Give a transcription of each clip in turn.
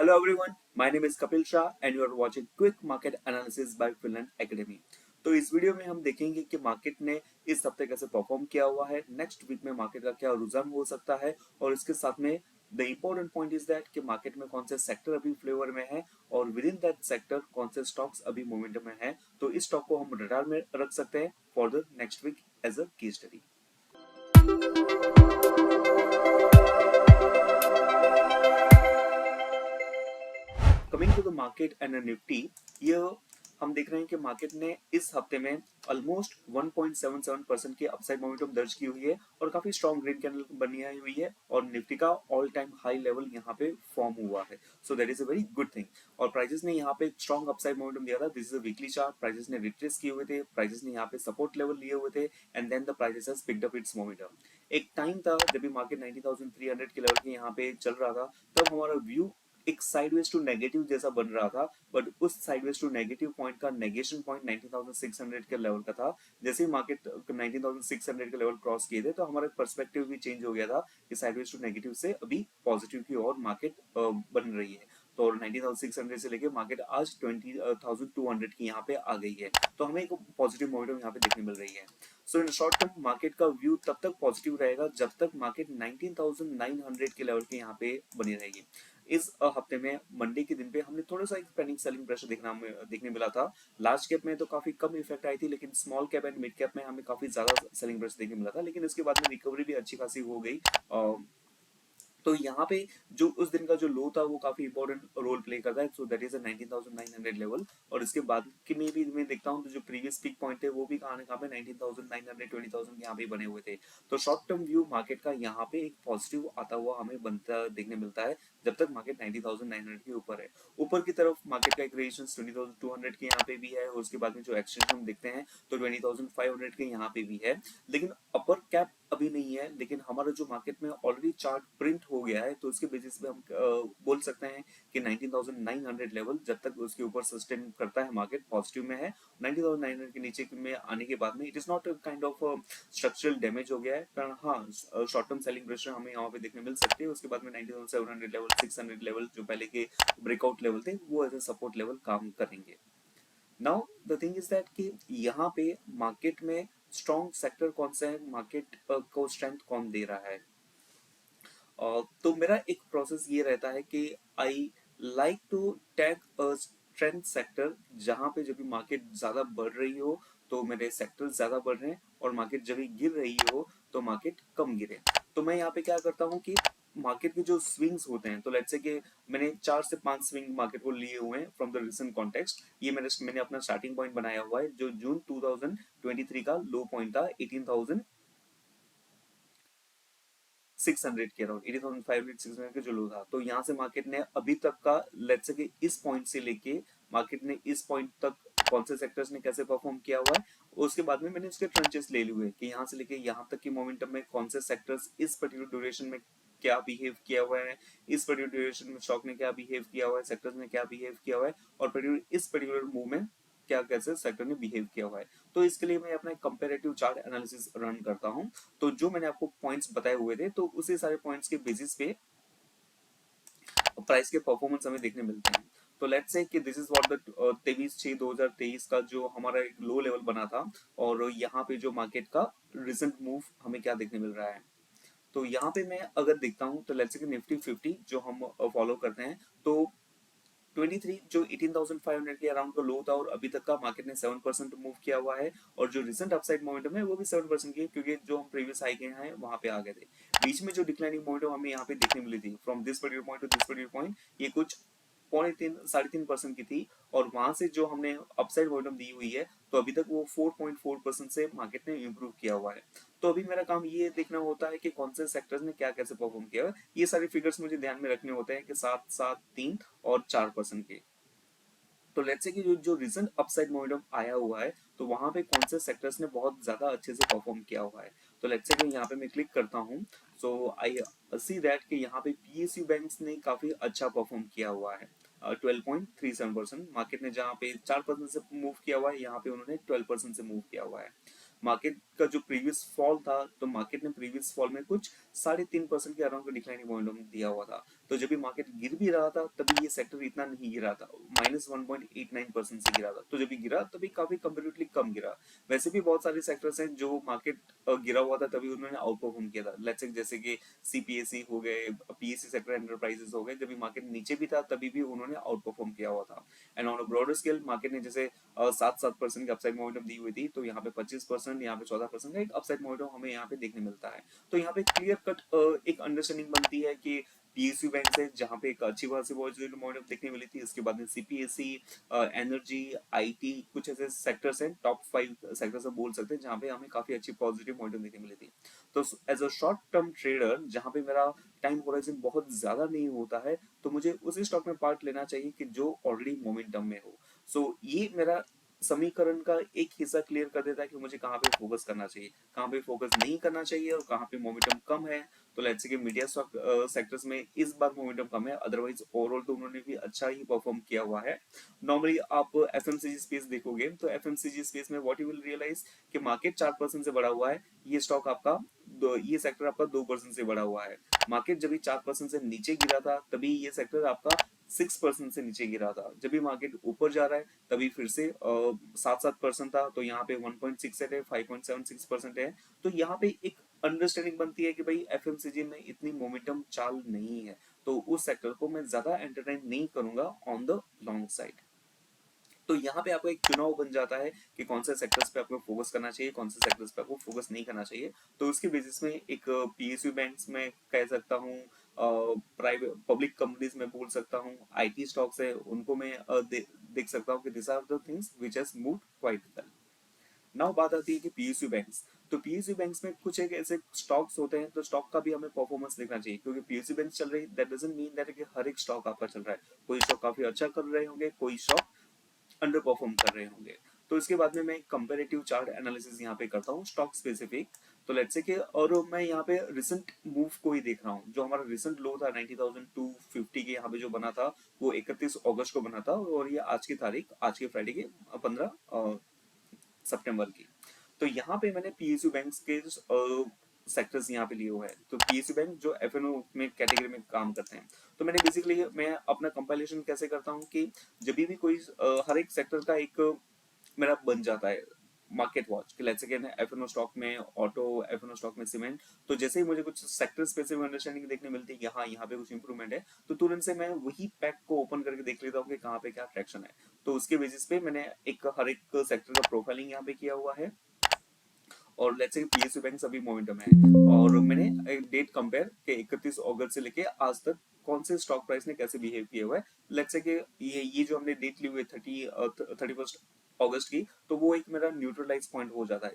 Hello everyone, my name is Kapil Shah and you are watching Quick Market Analysis by Finland Academy। तो इस video में हम देखेंगे कि मार्केट ने इस हफ्ते कैसे परफॉर्म किया हुआ है, नेक्स्ट वीक में मार्केट का क्या रुझान हो सकता है और इसके साथ में the important point is that कि मार्केट में कौन से सेक्टर अभी फ्लेवर में है और विद इन दैट सेक्टर कौन से स्टॉक्स अभी मोमेंटम में है। तो इस स्टॉक को हम रडार में रख सकते हैं for the next week as a key study. Coming to the market and Nifty, ये हम देख रहे हैं कि मार्केट ने इस हफ्ते में ऑलमोस्ट 1.77% की अपसाइड मोमेंटम दर्ज की हुई है और काफी स्ट्रॉन्ग ग्रीन कैंडल बनी हुई है और निफ्टी का ऑल टाइम हाई लेवल यहाँ पे फॉर्म हुआ है। So that is a very good thing. और प्राइसेस ने यहाँ पे एक स्ट्रॉन्ग अपसाइड मोमेंटम दिया था। This is a weekly chart. Prices ने रिट्रेस किए हुए थे, प्राइसेस ने यहाँ पे सपोर्ट लेवल लिए हुए थे and then the prices has picked up its momentum. एक टाइम था जब भी मार्केट 90,300 के लेवल के यहाँ पे चल रहा था, तब हमारा व्यू एक साइडवेज टू नेगेटिव जैसा बन रहा था, बट उस साइडवेज टू नेगेटिव पॉइंट का नेगेशन पॉइंट 19,600 के लेवल का था। जैसे ही मार्केट 19,600 के लेवल क्रॉस किए थे तो हमारा पर्सपेक्टिव भी चेंज हो गया था कि साइडवेज टू नेगेटिव से अभी पॉजिटिव की ओर मार्केट बन रही है। तो 19,600 से लेके मार्केट आज 20,200 की यहाँ पे आ गई है, तो हमें एक पॉजिटिव मोमेंटम यहाँ पे देखने मिल रही है। सो इन शॉर्ट टर्म मार्केट का व्यू तब तक पॉजिटिव रहेगा जब तक मार्केट 19,900 के लेवल के यहाँ पे बनी रहेगी। इस हफ्ते में मंडे के दिन पे हमने थोड़ा सा एक पैनिक सेलिंग प्रेशर देखने मिला था। लार्ज कैप में तो काफी कम इफेक्ट आई थी, लेकिन small cap and mid cap में हमें काफी ज्यादा सेलिंग प्रेशर देखने मिला था, लेकिन इसके बाद में रिकवरी भी अच्छी खासी हो गई। तो यहाँ पे जो उस दिन का जो लो था वो काफी इंपॉर्टेंट रोल प्ले करता है। So that is 19,900 level. और इसके बाद की में भी मैं देखता हूँ तो जो प्रीवियस पीक पॉइंट थे वो भी कहाँ पे 19,900 20,000 यहाँ पे बने हुए थे। तो शॉर्ट टर्म व्यू मार्केट का यहाँ पे एक पॉजिटिव आता हुआ हमें बनता देखने मिलता है जब तक मार्केट 90,900 के ऊपर है। ऊपर की तरफ मार्केट का एक रेजिस्टेंस 20,200 के यहाँ पे भी है और उसके बाद में जो एक्सटेंशन हम देखते हैं तो 20,500 के यहाँ पे भी है। लेकिन अपर कैप अभी नहीं है, लेकिन हमारा जो मार्केट में ऑलरेडी चार्ट प्रिंट हो गया है तो उसके बेसिस पे हम बोल सकते हैं कि 19,900 लेवल जब तक उसके ऊपर सस्टेन करता है मार्केट पॉजिटिव में है। 19,900 के नीचे में आने के बाद में it is not kind of structural damage हो गया है, कारण हाँ शॉर्ट टर्म सेलिंग प्रेशर हमें यहाँ पे देखने मिल सकती है। उसके बाद में 19,700 लेवल 600 लेवल जो पहले के ब्रेकआउट लेवल थे वो एज ए सपोर्ट लेवल काम करेंगे। Now the thing is that कि यहाँ पे मार्केट में स्ट्रॉन्ग सेक्टर कौन सा है, मार्केट को स्ट्रेंथ कौन दे रहा है। तो मेरा एक प्रोसेस ये रहता है कि I like to tag a strength sector जहां पे जब भी मार्केट ज्यादा बढ़ रही हो तो मेरे सेक्टर ज्यादा बढ़ रहे हैं और मार्केट जब भी गिर रही हो तो मार्केट कम गिरे। तो मैं यहाँ पे क्या करता हूँ कि मार्केट के जो स्विंग्स होते हैं, तो लेट्स से कि मैंने 4 से 5 स्विंग मार्केट को लिए हुए हैं फ्रॉम द रिसेंट कॉन्टेक्स्ट। ये मैंने अपना स्टार्टिंग पॉइंट बनाया हुआ है जो जून 2023 का लो पॉइंट था 18,600 के अराउंड, 80,500 600 के जो लो था। तो यहाँ से मार्केट ने अभी तक का लेट्स से कि इस पॉइंट से लेके मार्केट ने इस पॉइंट तक कौन से सेक्टर्स ने कैसे परफॉर्म किया हुआ है, उसके बाद में मैंने उसके ट्रेंचेस ले लिए हुए कि यहाँ से लेके यहाँ तक की मोमेंटम में कौन से सेक्टर्स इस पर्टिकुलर ड्यूरेशन में क्या बिहेव किया हुआ है, इस पर्टिकुलर ड्यूरेशन में स्टॉक ने क्या बिहेव किया हुआ है, सेक्टर्स ने क्या बिहेव किया हुआ है और पर्टिकुलर इस पर्टिकुलर मूव में क्या कैसे सेक्टर ने बिहेव किया हुआ है। तो इसके लिए मैं अपना कंपैरेटिव चार्ट एनालिसिस रन करता हूँ। तो जो मैंने आपको पॉइंट्स बताए हुए थे तो उसी सारे पॉइंट्स के बेसिस पे प्राइस के परफॉर्मेंस हमें देखने मिलते हैं। तो लेट्स से कि दिस इज व्हाट द 23/6/2023 का जो हमारा एक लो लेवल बना था और यहाँ पे जो मार्केट का रिसेंट मूव हमें क्या देखने मिल रहा है। तो यहाँ पे मैं अगर देखता हूँ तो लेट्स से कि निफ्टी 50 जो हम फॉलो करते हैं तो 23 जो 18,500 के अराउंड का लो था और अभी तक का मार्केट ने 7% मूव किया हुआ है और जो रिसेंट अपसाइड मोमेंटम है वो भी 7% की है, क्योंकि जो हम प्रीवियस हाई के हैं वहां पे आ गए थे। बीच में जो डिक्लाइनिंग मोमेंटम हमें यहाँ पे देखने मिली थी from this particular point two this particular point, ये कुछ 3.5 3% की थी और वहां से जो हमने अपसाइड मोमेंटम दी हुई है तो अभी तक वो 4.4% से मार्केट ने इंप्रूव किया हुआ है। तो अभी मेरा काम ये देखना होता है कि कौन से सेक्टर्स ने क्या कैसे परफॉर्म किया है। ये सारे फिगर्स मुझे ध्यान में रखने होते हैं कि 7 7 3 और 4% के। तो लेट्स से कि जो रिसेंट अपसाइड मोमेंटम आया हुआ है तो वहां पे कौन से सेक्टर्स ने बहुत ज्यादा अच्छे से परफॉर्म किया हुआ है। तो लेट्स से कि यहाँ पे मैं क्लिक करता हूँ। सो आई सी दैट कि यहाँ पे पीएसयू बैंक्स ने काफी अच्छा परफॉर्म किया हुआ है। 12.37%। मार्केट ने जहाँ पे 4% से मूव किया हुआ है यहाँ पे उन्होंने 12% से मूव किया हुआ है। मार्केट का जो प्रीवियस फॉल था तो मार्केट ने प्रीवियस फॉल में कुछ 3.5% के अराउंड का डिक्लाइनिंग मोमेंटम दिया हुआ था। तो जब भी मार्केट गिर भी रहा था तभी ये सेक्टर इतना नहीं गिरा था, -1.89% से गिरा था। तो जब भी गिरा तभी काफी कंपेरेटिवली कम गिरा। वैसे भी बहुत सारे सेक्टर्स हैं जो मार्केट गिरा हुआ था तभी उन्होंने आउट परफॉर्म किया था, लेट्स से जैसे कि सीपीएससी हो गए, पीएससी सेक्टर एंटरप्राइजेस हो गए, जब भी मार्केट नीचे भी था तभी भी उन्होंने आउट परफॉर्म किया हुआ था। And on a broader scale market ने जैसे 7% की अपसाइड मोमेंटम दी हुई थी, तो यहाँ पे 25%, यहाँ पे 14% का एक अपसाइड मोमेंटम हमें यहाँ पे देखने मिलता है। तो यहाँ पे क्लियर कट एक अंडरस्टैंडिंग बनती है कि पीएसयू बैंक से जहाँ पे एक अच्छी खासी पॉजिटिव मोमेंटम देखने मिली थी, इसके बाद में सीपीएससी, एनर्जी, आईटी, कुछ ऐसे सेक्टर्स हैं, टॉप 5 सेक्टर्स हम बोल सकते हैं जहाँ पे हमें काफी अच्छी पॉजिटिव मोमेंटम देखने मिली थी। तो as a short term trader जहाँ पे मेरा टाइम होराइजन बहुत ज्यादा नहीं होता है, तो मुझे उसी स्टॉक में पार्ट लेना चाहिए कि जो ऑलरेडी मोमेंटम में हो। सो ये मेरा समीकरण का एक हिस्सा क्लियर कर देता है कि मुझे कहाँ पे फोकस करना चाहिए, कहाँ पे फोकस नहीं करना चाहिए, और कहाँ पे मोमेंटम कम है। तो लेट्स से कि मीडिया स्टॉक सेक्टर्स में इस बार मोमेंटम कम है, अदरवाइज ओवरऑल तो उन्होंने भी अच्छा ही परफॉर्म किया हुआ है। नॉर्मली आप एफएमसीजी स्पेस देखोगे तो एफएमसीजी स्पेस में व्हाट यू विल रियलाइज कि मार्केट 4% से बढ़ा हुआ है, ये स्टॉक आपका ये सेक्टर आपका 2% से बढ़ा हुआ है। मार्केट जब भी 4% से नीचे गिरा था तभी ये सेक्टर आपका 6% से नीचे गिरा था। जब भी मार्केट ऊपर जा रहा है तभी फिर से 7-7% था, तो यहाँ पे 1.68 है, 5.76% है। तो यहाँ पे एक अंडरस्टैंडिंग बनती है कि भाई एफएमसीजी में इतनी मोमेंटम चाल नहीं है, तो उस सेक्टर को मैं ज्यादा एंटरटेन नहीं करूंगा ऑन द लॉन्ग साइड। तो यहाँ पे आपको एक चुनाव बन जाता है कि कौन से सेक्टर्स पे आपको फोकस करना चाहिए, कौन से सेक्टर्स पे आपको फोकस नहीं करना चाहिए। तो उसके बेसिस में एक पीएसयू बैंक्स में कह सकता हूँ, प्राइवेट पब्लिक कंपनीज में बोल सकता हूँ, आईटी स्टॉक्स है उनको मैं देख सकता हूँ कि this are the things which has moved quite well. Now बात आती है कि पीएसयू बैंक्स। तो पीएसयू बैंक्स में कुछ एक ऐसे स्टॉक्स होते हैं, तो स्टॉक का भी हमें परफॉर्मेंस देखना चाहिए, क्योंकि पीएसयू बैंक्स चल रही दैट डजंट मीन दैट कि हर एक स्टॉक आपका चल रहा है। कोई स्टॉक काफी अच्छा कर रहे होंगे, कोई स्टॉक अंडर परफॉर्म कर रहे होंगे। तो इसके बाद में मैं कंपैरेटिव चार्ट एनालिसिस यहाँ पे करता हूँ स्टॉक स्पेसिफिक। तो लेट्स से कि और मैं यहाँ पे रिसेंट मूव को ही देख रहा हूँ। जो हमारा रिसेंट लो था 90,250 के यहाँ पे जो बना था वो 31 अगस्त को बना था, और ये आज की तारीख, आज के फ्राइडे के 15 सितंबर की। तो यहाँ पे मैंने पीएसयू बैंक के सेक्टर्स यहाँ पे लिए हुए हैं। तो पीएसयू बैंक जो एफएनओ में कैटेगरी में काम करते हैं, तो मैंने बेसिकली मैं अपना कंपाइलेशन कैसे करता हूँ कि जब भी कोई हर एक सेक्टर का एक मेरा बन जाता है मार्केट वॉच कि लेट्स से एफएनओ स्टॉक में ऑटो, एफएनओ स्टॉक में सीमेंट। तो जैसे ही मुझे कुछ सेक्टर स्पेसिफिक अंडरस्टैंडिंग देखने मिलती है कि हाँ यहाँ पे कुछ इंप्रूवमेंट है, तो तुरंत से मैं वही पैक को ओपन करके देख लेता हूँ कि कहाँ पे क्या ट्रैक्शन है। तो उसके बेसिस पे मैंने एक हर एक सेक्टर का प्रोफाइलिंग यहाँ पे किया हुआ है। और लेट्स से पीएसयू बैंक सभी मोमेंटम है, और मैंने एक डेट कंपेयर के 31 अगस्त से लेके आज तक कौन से स्टॉक प्राइस ने कैसे बिहेव किया हुआ है। लेट्स से कि ये जो हमने डेट ली हुई है 31 अगस्त की, तो वो एक मेरा न्यूट्रलाइज पॉइंट हो जाता है।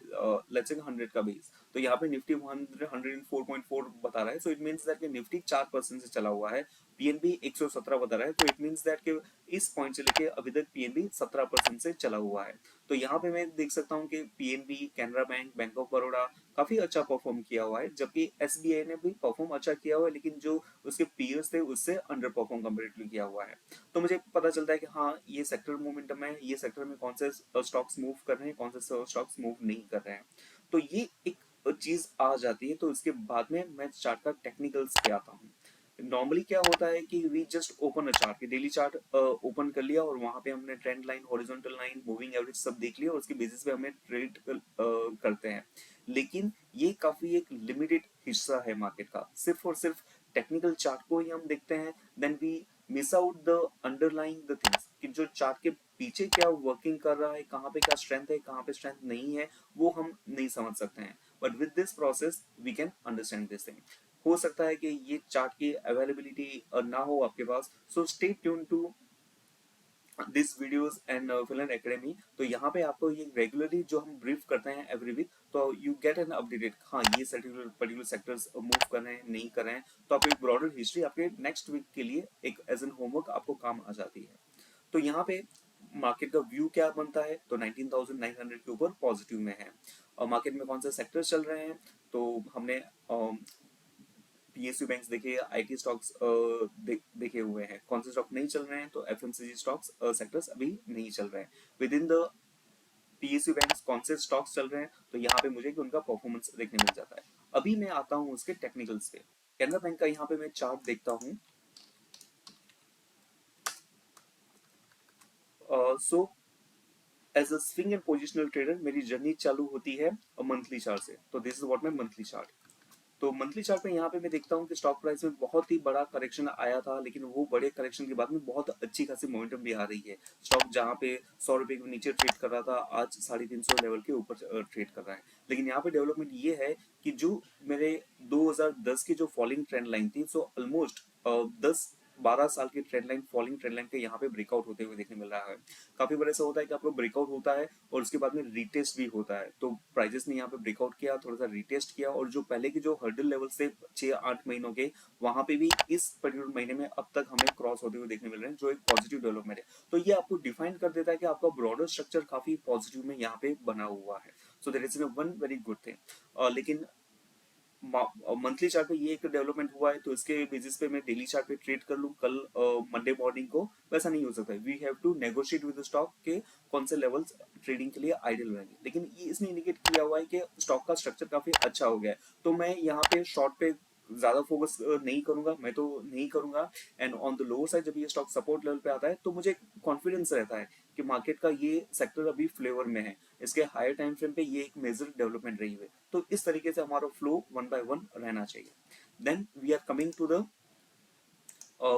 लेट्स से 100 का बेस, तो यहाँ पे निफ्टी 104.4 बता रहा है, सो इट मींस दैट कि निफ्टी 4% से चला हुआ है। पीएनबी 117 बता रहा है, तो इट मींस दैट कि इस पॉइंट से लेके अभी तक पीएनबी 17% से चला हुआ है। तो यहाँ पे मैं देख सकता हूँ कि PNB, Canara bank, bank of Baroda काफी अच्छा परफॉर्म किया हुआ है, जबकि एसबीआई ने भी परफॉर्म अच्छा किया हुआ है, लेकिन जो उसके पीयर्स थे उससे अंडर परफॉर्म कंपेरेटिवली किया हुआ है। तो मुझे पता चलता है कि हाँ ये सेक्टर मोमेंटम है, ये सेक्टर में कौन से स्टॉक्स मूव कर रहे हैं, कौन से स्टॉक्स मूव नहीं कर रहे हैं। तो ये एक चीज आ जाती है। तो इसके बाद में मैं चार्ट का टेक्निकल्स पे आता हूँ। नॉर्मली क्या होता है कि we just open a chart, कि डेली चार्ट ओपन कर लिया और वहां पे हमने trend line, horizontal line, moving average सब देख लिया, और उसके बेसिस पे हमें ट्रेड करते हैं। लेकिन ये काफी एक लिमिटेड हिस्सा है मार्केट का, सिर्फ और सिर्फ टेक्निकल चार्ट को ही हम देखते हैं, then we miss out the underlying the things, कि जो चार्ट के पीछे क्या वर्किंग कर रहा है, कहाँ पे क्या स्ट्रेंथ है, कहाँ पे स्ट्रेंथ नहीं है, वो हम नहीं समझ सकते हैं। But with this process we can understand this thing. हो सकता है कि ये चार्ट की अवेलेबिलिटी ना हो आपके पास, so stay tune to this videos and फिलन एकेडमी। तो यहाँ पे आपको ये रेगुलरली जो हम ब्रीफ करते हैं एवरी वीक, तो यू गेट एन अपडेटेड, हाँ ये पर्टिकुलर सेक्टर्स मूव कर रहे हैं नहीं कर रहे हैं, तो आप एक ब्रॉडर हिस्ट्री आपके नेक्स्ट वीक के लिए एक एज एन होमवर्क आपको काम आ जाती है। तो यहाँ पे मार्केट का व्यू क्या बनता है, तो 19,900 के ऊपर पॉजिटिव में है। और मार्केट में कौन से सेक्टर्स चल रहे हैं, तो हमने पीएसयू बैंक्स देखे, आईटी स्टॉक्स देखे हुए हैं। कौन से स्टॉक नहीं चल रहे हैं, तो एफएमसीजी स्टॉक्स सेक्टर्स अभी नहीं चल रहे हैं। With in the PSU banks कौन से स्टॉक्स चल रहे हैं, तो यहाँ पे मुझे उनका परफॉर्मेंस देखने मिल जाता है। अभी मैं आता हूँ उसके टेक्निकल्स पे। कैनरा बैंक का यहाँ पे मैं चार्ट देखता हूँ, so as a swing and positional trader मेरी जर्नी चालू होती है मंथली चार्ट से। तो this is what my monthly chart. तो मंथली चार्ट में यहाँ पे मैं देखता हूँ कि स्टॉक प्राइस में बहुत ही बड़ा करेक्शन आया था, लेकिन वो बड़े करेक्शन के बाद में बहुत अच्छी खासी मोमेंटम भी आ रही है। स्टॉक जहाँ पे 100 रुपए के नीचे ट्रेड कर रहा था, आज 350 लेवल के ऊपर ट्रेड कर रहा है। लेकिन यहाँ पे डेवलपमेंट ये है कि जो मेरे 2010 की जो फॉलिंग ट्रेंड लाइन थी, सो ऑलमोस्ट 10-12 साल की trend line, falling trend line के यहाँ पे ब्रेकआउट होते हुए देखने मिल रहा है। काफी बार ऐसा होता है कि आपको ब्रेकआउट होता है और उसके बाद में रीटेस्ट भी होता है। तो प्राइजेस ने यहाँ पे ब्रेकआउट किया, थोड़ा सा रीटेस्ट किया, और जो पहले के जो हर्डल लेवल से 6-8 महीनों के, वहां पे भी इस पर्टिकुलर महीने में अब तक हमें क्रॉस होते हुए देखने मिल रहे हैं, जो एक पॉजिटिव डेवलपमेंट है। तो ये आपको डिफाइन कर देता है कि आपका ब्रॉडर स्ट्रक्चर काफी पॉजिटिव में यहाँ पे बना हुआ है। So that is one very good thing. लेकिन मंथली चार्ट पे ये एक डेवलपमेंट हुआ है, तो इसके बेसिस पे मैं डेली चार्ट पे ट्रेड कर लूं कल मंडे मॉर्निंग को, वैसा नहीं हो सकता। We have to negotiate with the stock के कौन से लेवल्स ट्रेडिंग के लिए आइडियल रहेंगे। लेकिन ये इसने इंडिकेट किया हुआ है कि स्टॉक का स्ट्रक्चर काफी अच्छा हो गया है, तो मैं यहाँ पे शॉर्ट पे ज्यादा फोकस नहीं करूंगा, मैं तो नहीं करूंगा। And on the lower side जब ये स्टॉक सपोर्ट लेवल पे आता है, तो मुझे कॉन्फिडेंस रहता है कि मार्केट का ये सेक्टर अभी फ्लेवर में है, इसके हायर टाइम फ्रेम पे ये एक मेजर डेवलपमेंट रही है। तो इस तरीके से हमारा फ्लो वन बाय वन रहना चाहिए। Then we are coming to the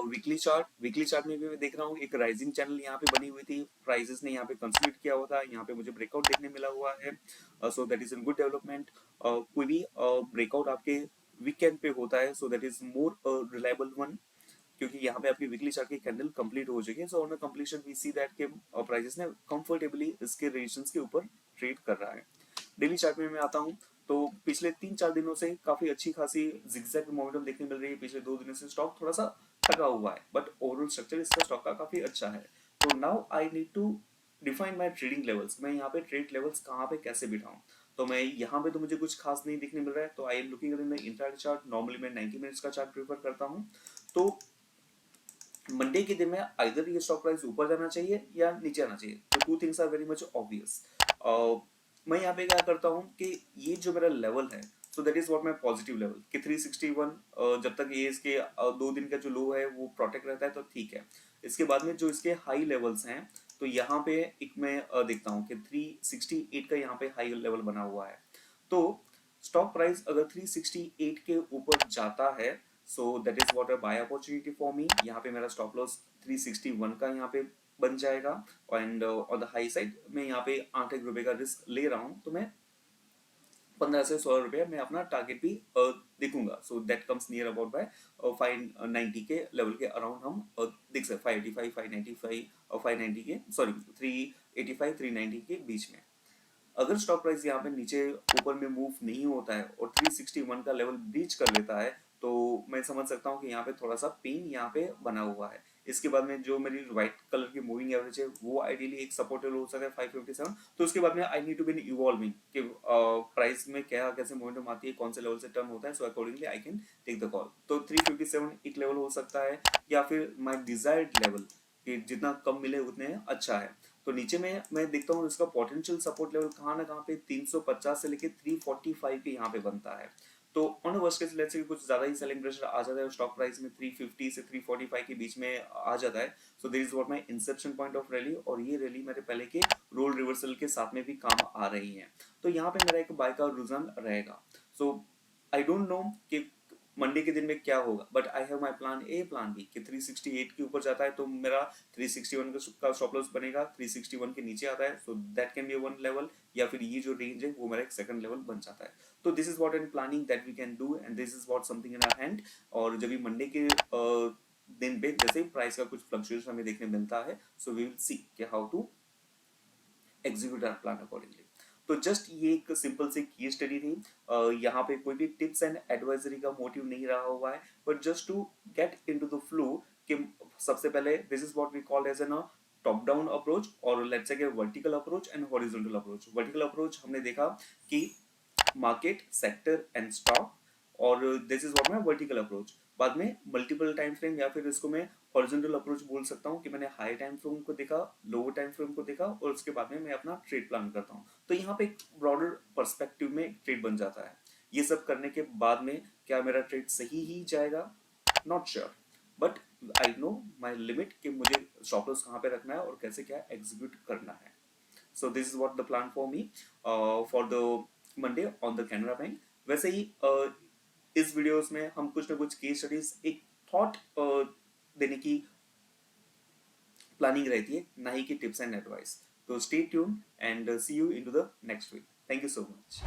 weekly chart. Weekly chart में भी मैं देख रहा हूँ एक राइजिंग चैनल यहाँ पे बनी हुई थी, प्राइजेस ने यहाँ पे कंसोलिडेट किया हुआ था, यहाँ पे मुझे ब्रेकआउट देखने मिला हुआ है। So that is an good development. कोई भी ब्रेकआउट आपके वीकेंड पे होता है, so that is more reliable one, क्योंकि यहाँ पे आपकी वीकली चार्ट की कैंडल कंप्लीट हो चुकी है। So on completion we see that के प्राइसेस ने कंफर्टेबली इसके रेजिस्टेंस के ऊपर ट्रेड कर रहा है। डेली चार्ट में मैं आता हूँ, तो पिछले 3-4 दिनों से काफी अच्छी खासी जिगजैग मोमेंटम देखने मिल रही है। पिछले 2 दिनों से स्टॉक थोड़ा सा थका हुआ है, बट ओवरऑल स्ट्रक्चर इसका स्टॉक का काफी अच्छा है। तो now I need to define my trading levels. मैं यहाँ पे ट्रेड लेवल्स कहाँ पे कैसे बिठाऊं। तो मैं यहाँ पे तो मुझे कुछ खास नहीं दिखने मिल रहा है, तो I am looking at the intraday chart. Normally मैं 90 मिनट्स का चार्ट प्रेफर करता हूँ। तो मंडे के दिन में आइदर ये स्टॉक प्राइस ऊपर जाना चाहिए या नीचे आना चाहिए। तो two things are very much obvious. मैं यहाँ पे क्या करता हूँ कि ये जो मेरा लेवल है, so that is what my positive level कि 361, जब तक ये इसके 2 दिन का जो लो है वो प्रोटेक्ट रहता है तो ठीक है। इसके बाद में जो इसके हाई लेवल्स हैं, तो यहाँ पे एक मैं देखता हूँ कि 368 का यहाँ पे हाई लेवल बना हुआ है। तो स्टॉक प्राइस अगर 368 के ऊपर जाता है, so that is what a buy opportunity for me. यहाँ पे मेरा स्टॉप लॉस 361 का यहाँ पे बन जाएगा। And on the high side मैं यहाँ पे 8-1 रुपए का रिस्क ले रहा हूँ, तो मैं 15 से 16 रुपए में अपना टारगेट भी देखूंगा। So that comes near about by 590 के लेवल के अराउंड हम देख सकते 585, 595 और 590 के, सॉरी 385, 390 के बीच में। अगर स्टॉक प्राइस यहाँ पे नीचे ऊपर में मूव नहीं होता है और 361 का लेवल ब्रीच कर लेता है, तो मैं समझ सकता हूँ कि यहाँ पे थोड़ा सा पेन यहाँ पे बना हुआ है। इसके बाद में जो मेरी व्हाइट कलर की मूविंग एवरेज है, वो आइडियली एक सपोर्ट लेवल हो सकता है 557। तो उसके बाद में I need to be evolving कि प्राइस में क्या कैसे मोमेंटम आती है, कौन से लेवल से टर्न होता है, so accordingly I can take the call. तो 357 एक लेवल हो सकता है, या फिर माई डिजायर्ड लेवल कि जितना कम मिले उतने अच्छा है। तो नीचे में मैं देखता हूँ इसका पोटेंशियल सपोर्ट लेवल कहाँ ना कहाँ पे 350 से लेके 345 के यहाँ पे बनता है। तो on worst case let's say कुछ ज्यादा ही सेलिंग प्रेशर आ जाता है, स्टॉक प्राइस में 350 से 345 के बीच में आ जाता है, so this is what my Inception point of rally. और ये रैली मेरे पहले के रोल रिवर्सल के साथ में भी काम आ रही है, तो यहाँ पे मेरा एक बाय का रुझान रहेगा। सो आई डोंट नो कि मंडे के दिन में क्या होगा, but I have my plan A plan B कि 368 के ऊपर जाता है तो मेरा 361 का स्टॉप लॉस बनेगा, 361 के नीचे आता है so that can be one level, या फिर ये जो रेंज है वो मेरा एक सेकंड लेवल बन जाता है। तो this is what I am planning that we can do, and this is what something in our hand. और जब भी मंडे के दिन पे जैसे ही प्राइस का कुछ फ्लक्चुएशन हमें देखने मिलता है, सो वी विल सी कि how to execute our plan accordingly. तो जस्ट ये एक सिंपल सी की स्टडी थी। यहाँ पे कोई भी टिप्स एंड एडवाइजरी का मोटिव नहीं रहा हुआ है, but just to get into the flow कि सबसे पहले this is what we call as an top down approach, और let's say vertical approach and horizontal approach. Vertical approach हमने देखा कि मार्केट, सेक्टर एंड स्टॉक, और this is what my vertical approach. बाद में मल्टीपल टाइम फ्रेम, या फिर इसको मैं हॉरिजॉन्टल अप्रोच बोल सकता हूँ कि मैंने हाई टाइम फ्रेम को देखा, लोअर टाइम फ्रेम को देखा, और उसके बाद में मैं अपना ट्रेड प्लान करता हूँ। तो यहाँ पे एक ब्रॉडर पर्सपेक्टिव में ट्रेड बन जाता है। ये सब करने के बाद में क्या मेरा ट्रेड सही ही जाएगा, not sure, but I know my limit कि मुझे स्टॉप लॉस कहाँ पे रखना है और कैसे क्या एग्जीक्यूट करना है. So this is what the plan for me for the Monday on the Canara bank. वैसे ही इस वीडियोस में हम कुछ ना कुछ केस स्टडीज, एक थॉट देने की प्लानिंग रहती है, ना ही कि टिप्स एंड एडवाइस. तो stay tune and see you in to the next week. Thank you so much.